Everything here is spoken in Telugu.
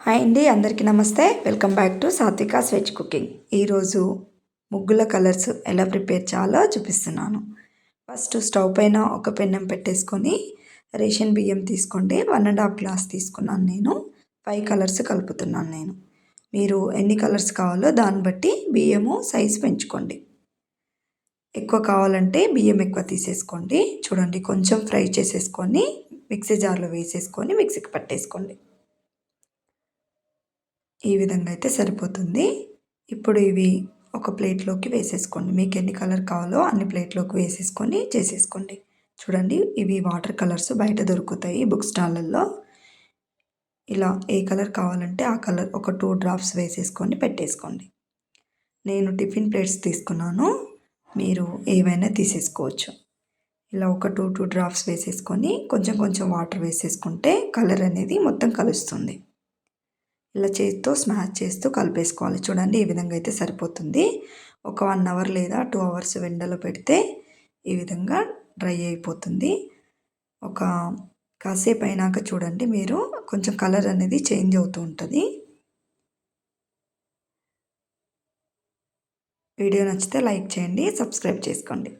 హాయ్ అండి, అందరికీ నమస్తే. Welcome back to Satvika's veg cooking. ఈరోజు ముగ్గుల కలర్స్ ఎలా ప్రిపేర్ చేయాలో చూపిస్తున్నాను. ఫస్ట్ స్టవ్ పైన ఒక పెన్నం పెట్టేసుకొని రేషన్ బియ్యం తీసుకోండి. 1.5 గ్లాస్ తీసుకున్నాను నేను. 5 కలర్స్ కలుపుతున్నాను నేను. మీరు ఎన్ని కలర్స్ కావాలో దాన్ని బట్టి బియ్యము సైజు పెంచుకోండి. ఎక్కువ కావాలంటే బియ్యం ఎక్కువ తీసేసుకోండి. చూడండి, కొంచెం ఫ్రై చేసేసుకొని మిక్సీ జార్లో వేసేసుకొని మిక్సీకి పట్టేసుకోండి. ఈ విధంగా అయితే సరిపోతుంది. ఇప్పుడు ఇవి ఒక ప్లేట్లోకి వేసేసుకోండి. మీకు ఎన్ని కలర్ కావాలో అన్ని ప్లేట్లోకి వేసేసుకొని చేసేసుకోండి. చూడండి, ఇవి వాటర్ కలర్స్ బయట దొరుకుతాయి బుక్ స్టాళ్ళల్లో. ఇలా ఏ కలర్ కావాలంటే ఆ కలర్ ఒక 2 డ్రాప్స్ వేసేసుకొని పెట్టేసుకోండి. నేను టిఫిన్ ప్లేట్స్ తీసుకున్నాను, మీరు ఏవైనా తీసేసుకోవచ్చు. ఇలా ఒక 2 డ్రాప్స్ వేసేసుకొని కొంచెం కొంచెం వాటర్ వేసేసుకుంటే కలర్ అనేది మొత్తం కలుస్తుంది. ఇలా చేతితో స్మాష్ చేస్తూ కలిపేసుకోవాలి. చూడండి, ఈ విధంగా అయితే సరిపోతుంది. ఒక 1 అవర్ లేదా 2 అవర్స్ ఎండలో పెడితే ఈ విధంగా డ్రై అయిపోతుంది. ఒక కాసేపు అయినాక చూడండి, మీరు కొంచెం కలర్ అనేది చేంజ్ అవుతూ ఉంటుంది. వీడియో నచ్చితే లైక్ చేయండి, సబ్స్క్రైబ్ చేసుకోండి.